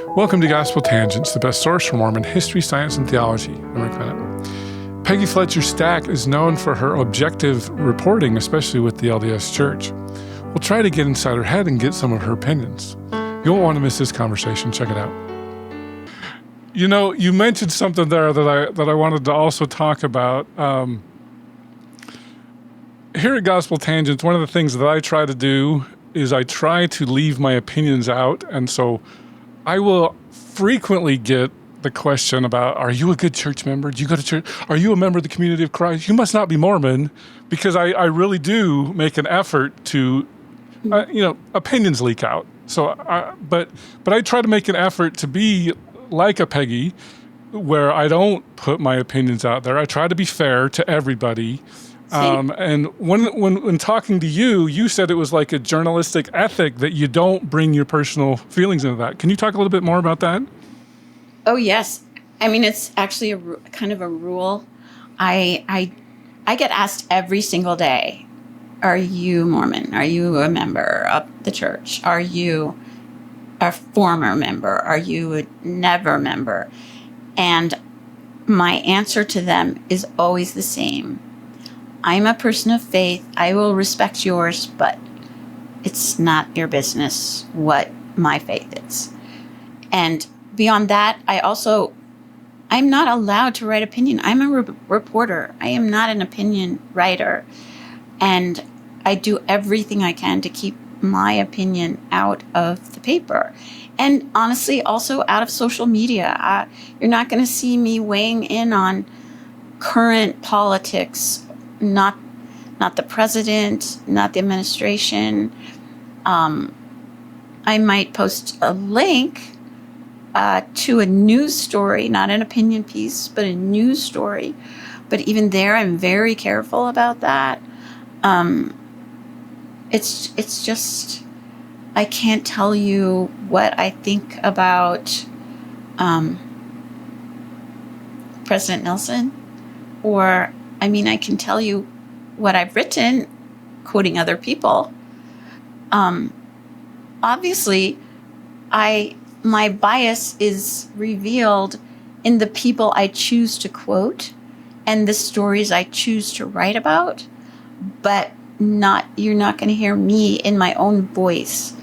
Welcome to Gospel Tangents, the best source for Mormon history, science, and theology. I'm Rick Bennett. Peggy Fletcher Stack is known for her objective reporting, especially with the LDS Church. We'll try to get inside her head and get some of her opinions. You won't want to miss this conversation. Check it out. You know, you mentioned something there that I wanted to also talk about. Here at Gospel Tangents, one of the things that I try to do is I try to leave my opinions out, and so I will frequently get the question about, are you a good church member? Do you go to church? Are you a member of the community of Christ? You must not be Mormon, because I really do make an effort to, opinions leak out. So, but I try to make an effort to be like a Peggy, where I don't put my opinions out there. I try to be fair to everybody. And when talking to you, you said it was like a journalistic ethic that you don't bring your personal feelings into that. Can you talk a little bit more about that? Oh, yes. I mean, it's actually kind of a rule. I get asked every single day, are you Mormon? Are you a member of the church? Are you a former member? Are you a never member? And my answer to them is always the same. I'm a person of faith. I will respect yours, but it's not your business what my faith is. And beyond that, I'm not allowed to write opinion. I'm a reporter. I am not an opinion writer. And I do everything I can to keep my opinion out of the paper. And honestly, also out of social media. You're not going to see me weighing in on current politics. Not the president, not the administration. I might post a link to a news story, not an opinion piece, but a news story. But even there, I'm very careful about that. It's just, I can't tell you what I think about President Nelson, I can tell you what I've written, quoting other people. Obviously, my bias is revealed in the people I choose to quote and the stories I choose to write about, but you're not going to hear me in my own voice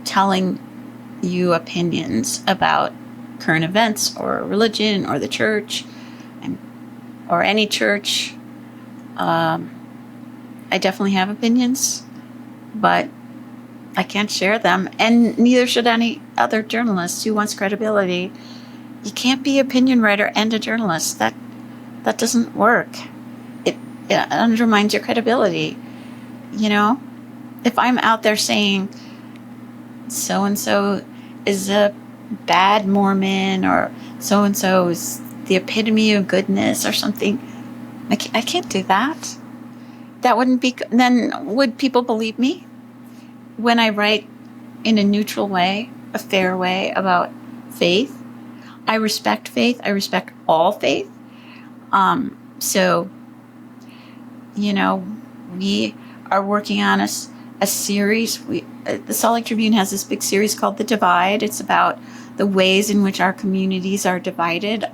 telling you opinions about current events or religion or the church or any church. I definitely have opinions, but I can't share them, and neither should any other journalist who wants credibility. You can't be an opinion writer and a journalist. That doesn't work. It undermines your credibility. You know, if I'm out there saying so-and-so is a bad Mormon or so-and-so is the epitome of goodness or something, I can't do that. That wouldn't be, then would people believe me when I write in a neutral way, a fair way about faith? I respect faith. I respect all faith. So, we are working on a series. The Salt Lake Tribune has this big series called The Divide. It's about the ways in which our communities are divided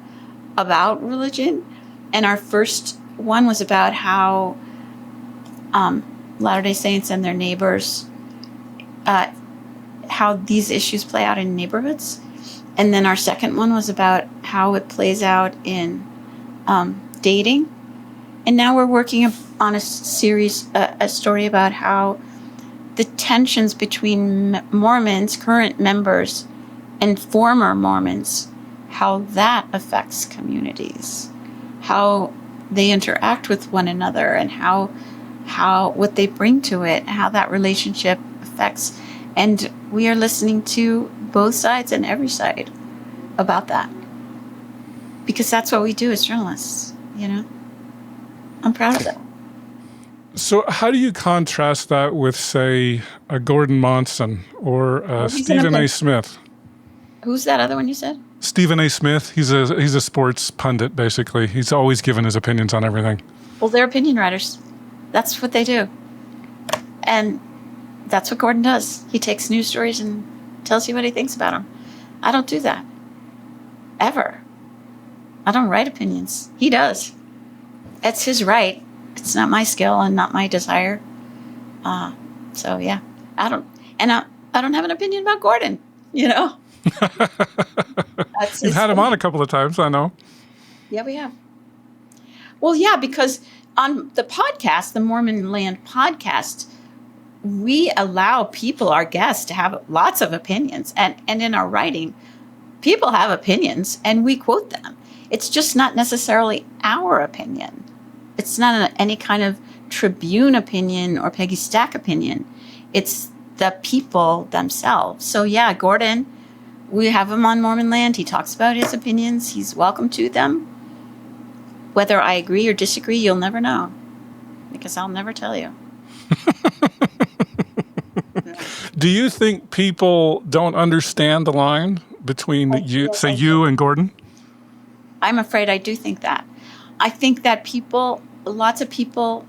about religion. And our first one was about how Latter-day Saints and their neighbors, how these issues play out in neighborhoods. And then our second one was about how it plays out in dating. And now we're working on a series, a story about how the tensions between Mormons, current members, and former Mormons, how that affects communities, how they interact with one another, and how what they bring to it, how that relationship affects. And we are listening to both sides and every side about that, because that's what we do as journalists. I'm proud of that. So how do you contrast that with, say, a Gordon Monson or Stephen A. Smith? Who's that other one you said? Stephen A. Smith. He's a sports pundit, basically. He's always given his opinions on everything. Well, they're opinion writers. That's what they do. And that's what Gordon does. He takes news stories and tells you what he thinks about them. I don't do that. Ever. I don't write opinions. He does. It's his right. It's not my skill and not my desire. So yeah, I don't, and I don't have an opinion about Gordon. You know, that's You've his had him thing. on a couple of times, I know. Yeah, we have. Well, yeah, because on the podcast, the Mormon Land podcast, we allow people, our guests, to have lots of opinions, and in our writing, people have opinions, and we quote them. It's just not necessarily our opinion. It's not any kind of Tribune opinion or Peggy Stack opinion. It's the people themselves. So yeah, Gordon, we have him on Mormon Land. He talks about his opinions. He's welcome to them. Whether I agree or disagree, you'll never know, because I'll never tell you. Do you think people don't understand the line between Yes, I you do. and Gordon? I'm afraid I do think that. I think that lots of people,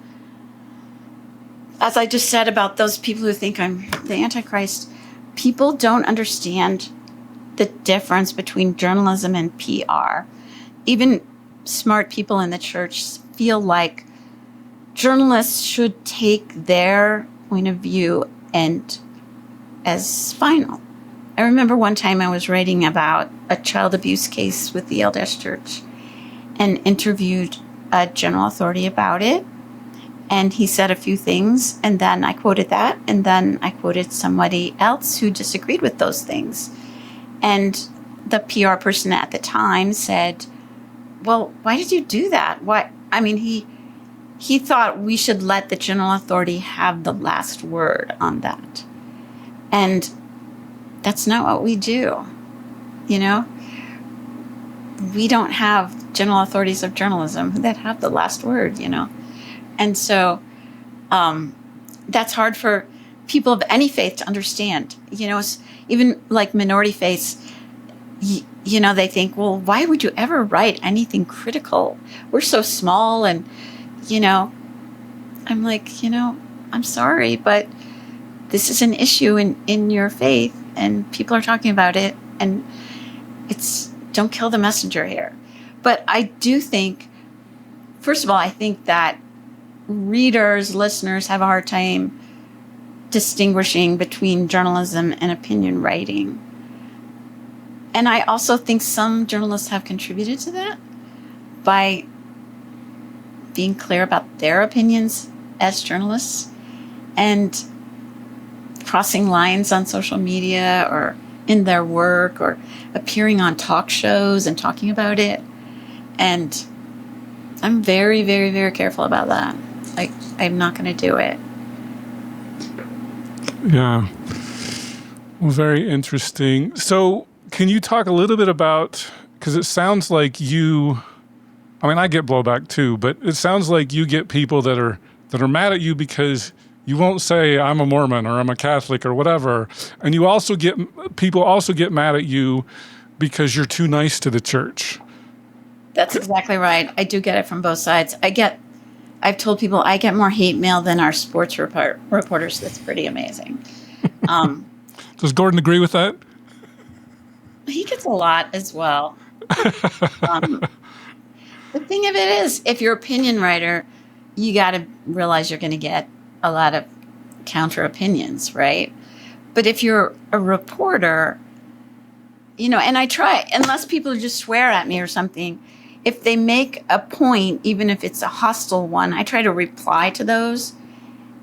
as I just said about those people who think I'm the Antichrist, people don't understand the difference between journalism and PR. Even smart people in the church feel like journalists should take their point of view and as final. I remember one time I was writing about a child abuse case with the LDS Church and interviewed a general authority about it. And he said a few things, and then I quoted that, and then I quoted somebody else who disagreed with those things. And the PR person at the time said, well, why did you do that? Why? I mean, he thought we should let the general authority have the last word on that. And that's not what we do. You know, we don't have general authorities of journalism that have the last word, you know. And so that's hard for people of any faith to understand. You know, even like minority faiths, you know, they think, well, why would you ever write anything critical? We're so small. And, you know, I'm like, you know, I'm sorry, but this is an issue in your faith, and people are talking about it, and don't kill the messenger here. But I do think, first of all, I think that readers, listeners have a hard time distinguishing between journalism and opinion writing. And I also think some journalists have contributed to that by being clear about their opinions as journalists and crossing lines on social media or in their work or appearing on talk shows and talking about it. And I'm very, very, very careful about that. I'm not going to do it. Yeah. Well, very interesting. So can you talk a little bit about, because it sounds like I get blowback too, but it sounds like you get people that are mad at you because you won't say I'm a Mormon or I'm a Catholic or whatever. And you also people also get mad at you because you're too nice to the church. That's exactly right. I do get it from both sides. I've told people I get more hate mail than our sports reporters. That's pretty amazing. Does Gordon agree with that? He gets a lot as well. The thing of it is, if you're an opinion writer, you got to realize you're going to get a lot of counter opinions, right? But if you're a reporter, you know, and I try, unless people just swear at me or something, if they make a point, even if it's a hostile one, I try to reply to those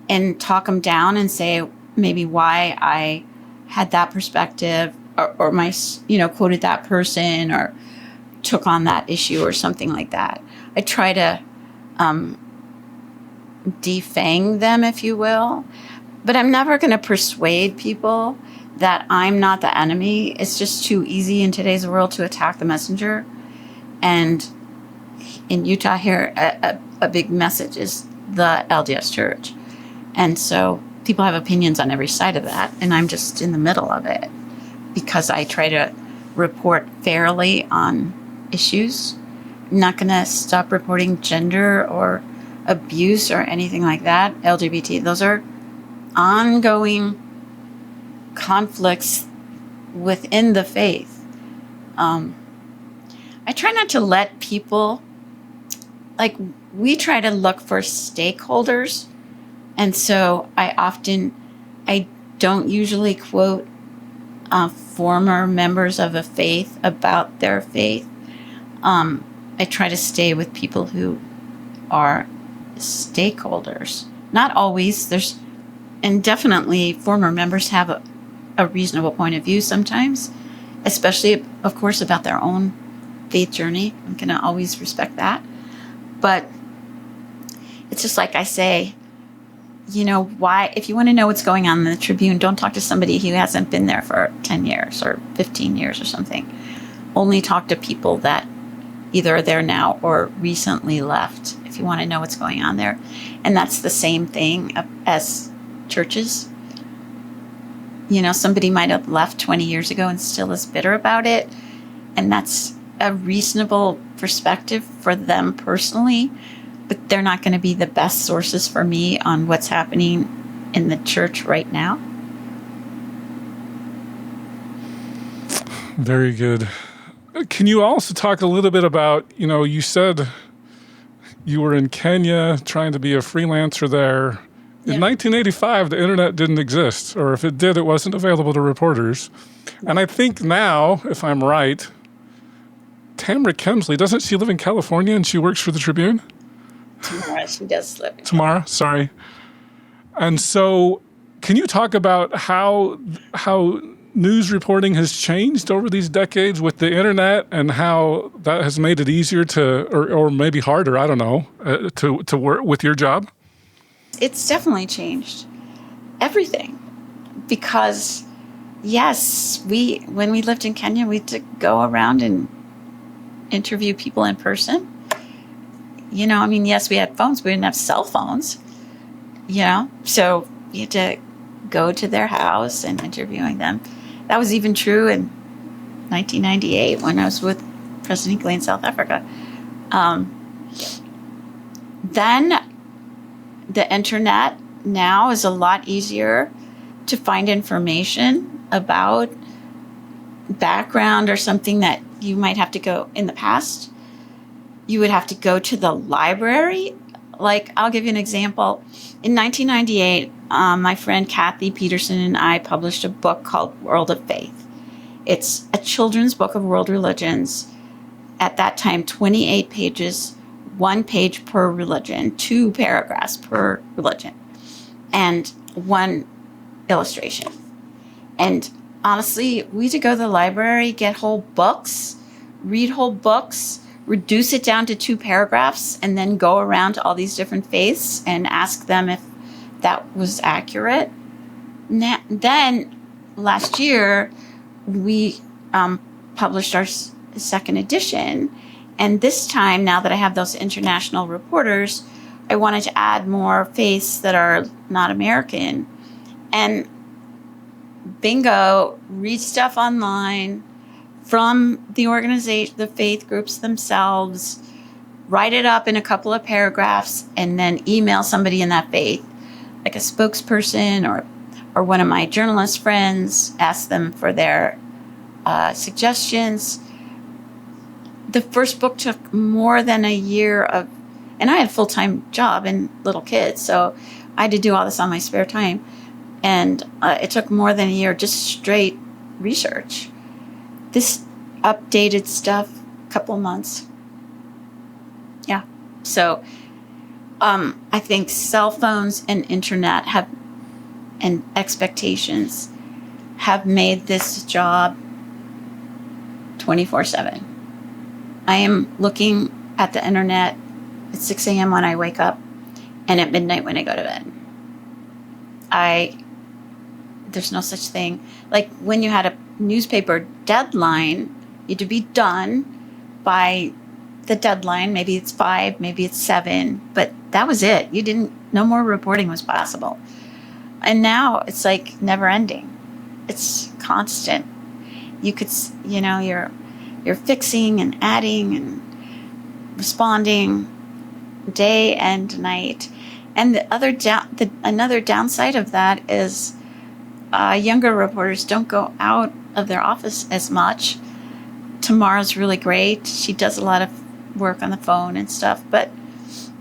and talk them down and say maybe why I had that perspective or my, you know, quoted that person or took on that issue or something like that. I try to defang them, if you will, but I'm never going to persuade people that I'm not the enemy. It's just too easy in today's world to attack the messenger. And in Utah here, a big message is the LDS Church. And so people have opinions on every side of that, and I'm just in the middle of it because I try to report fairly on issues. I'm not going to stop reporting gender or abuse or anything like that. LGBT, those are ongoing conflicts within the faith. I try not to let people, like, we try to look for stakeholders. And so I don't usually quote former members of a faith about their faith. I try to stay with people who are stakeholders. Not always. And definitely former members have a reasonable point of view sometimes, especially, of course, about their own faith journey. I'm going to always respect that. But it's just like I say, why, if you want to know what's going on in the Tribune, don't talk to somebody who hasn't been there for 10 years or 15 years or something. Only talk to people that either are there now or recently left, if you want to know what's going on there. And that's the same thing as churches. Somebody might have left 20 years ago and still is bitter about it. And that's a reasonable perspective for them personally, but they're not going to be the best sources for me on what's happening in the church right now. Very good. Can you also talk a little bit about, you said you were in Kenya trying to be a freelancer there. In 1985, the internet didn't exist, or if it did, it wasn't available to reporters. And I think now, if I'm right, Tamara Kemsley, doesn't she live in California and she works for the Tribune? Tamara, she does live in Tamara, sorry. And so can you talk about how news reporting has changed over these decades with the internet and how that has made it easier to, or maybe harder, I don't know, to work with your job? It's definitely changed everything because, yes, when we lived in Kenya, we had to go around and interview people in person. Yes, we had phones, we didn't have cell phones, so we had to go to their house and interviewing them. That was even true in 1998 when I was with President Hinckley in South Africa. Then the internet now is a lot easier to find information about background or something that you might have to go in the past. You would have to go to the library. Like, I'll give you an example. In 1998, my friend Kathy Peterson and I published a book called World of Faith. It's a children's book of world religions. At that time, 28 pages, 1 page per religion, 2 paragraphs per religion, and 1 illustration. And honestly, we had to go to the library, get whole books, read whole books, reduce it down to 2 paragraphs, and then go around to all these different faiths and ask them if that was accurate. Then last year, we published our second edition. And this time, now that I have those international reporters, I wanted to add more faiths that are not American. And bingo, read stuff online from the organization, the faith groups themselves, write it up in a couple of paragraphs, and then email somebody in that faith, like a spokesperson or one of my journalist friends, ask them for their suggestions. The first book took more than a year and I had a full-time job and little kids, so I had to do all this on my spare time. And it took more than a year, just straight research. This updated stuff, a couple months. Yeah. So I think cell phones and internet and expectations have made this job 24/7. I am looking at the internet at 6 a.m. when I wake up and at midnight when I go to bed. There's no such thing. Like when you had a newspaper deadline, you had to be done by the deadline. Maybe it's 5, maybe it's 7, but that was it. No more reporting was possible. And now it's like never ending. It's constant. You could, you're fixing and adding and responding day and night. And another downside of that is younger reporters don't go out of their office as much. Tamara's really great. She does a lot of work on the phone and stuff, but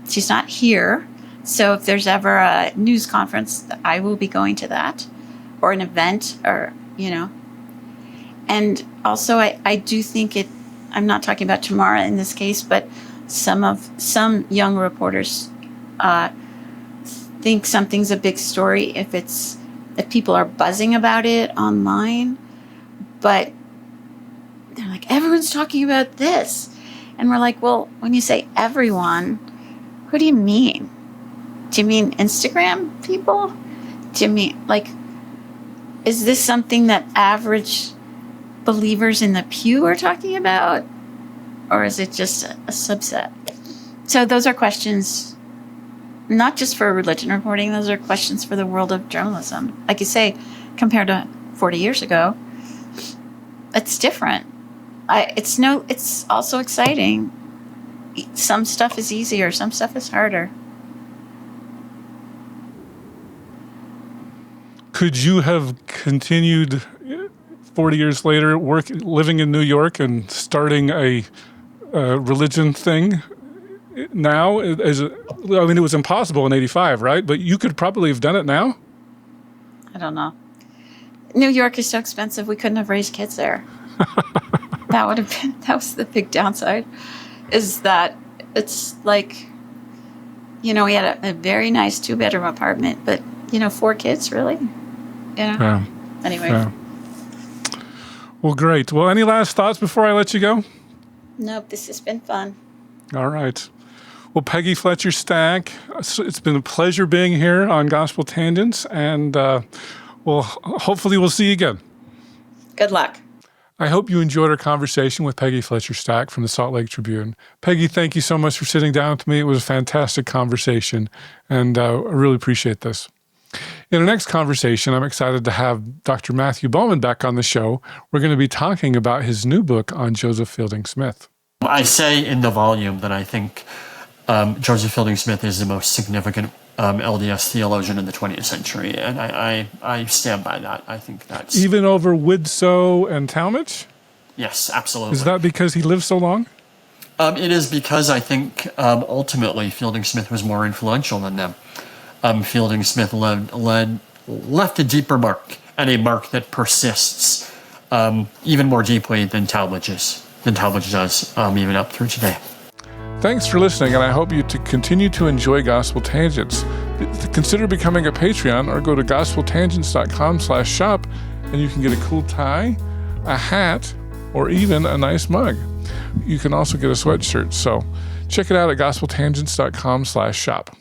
she's not here. So if there's ever a news conference, I will be going to that, or an event, or, And also, I do think I'm not talking about Tamara in this case, but some young reporters think something's a big story if people are buzzing about it online, but they're like, everyone's talking about this. And we're like, well, when you say everyone, who do you mean? Do you mean Instagram people? Do you mean, is this something that average believers in the pew are talking about? Or is it just a subset? So those are questions, not just for religion reporting, those are questions for the world of journalism. Like you say, compared to 40 years ago, it's different. It's also exciting. Some stuff is easier, some stuff is harder. Could you have continued 40 years later living in New York and starting a religion thing now? It was impossible in 85, right? But you could probably have done it now? I don't know. New York is so expensive, we couldn't have raised kids there. That was the big downside, is that it's like, we had a very nice 2-bedroom apartment, but, 4 kids, really? Yeah. Anyway. Yeah. Well, great. Well, any last thoughts before I let you go? Nope, this has been fun. All right. Well, Peggy Fletcher Stack, it's been a pleasure being here on Gospel Tangents, and hopefully we'll see you again. Good luck. I hope you enjoyed our conversation with Peggy Fletcher Stack from the Salt Lake Tribune. Peggy, thank you so much for sitting down with me. It was a fantastic conversation, and I really appreciate this. In our next conversation, I'm excited to have Dr. Matthew Bowman back on the show. We're going to be talking about his new book on Joseph Fielding Smith. I say in the volume that I think Joseph Fielding Smith is the most significant LDS theologian in the 20th century, and I stand by that. I think that's... Even over Widsoe and Talmage? Yes, absolutely. Is that because he lived so long? It is because I think ultimately Fielding Smith was more influential than them. Fielding Smith left a deeper mark, and a mark that persists even more deeply than Talmage does, even up through today. Thanks for listening, and I hope you to continue to enjoy Gospel Tangents. Consider becoming a Patreon or go to gospeltangents.com/shop, and you can get a cool tie, a hat, or even a nice mug. You can also get a sweatshirt, so check it out at gospeltangents.com/shop.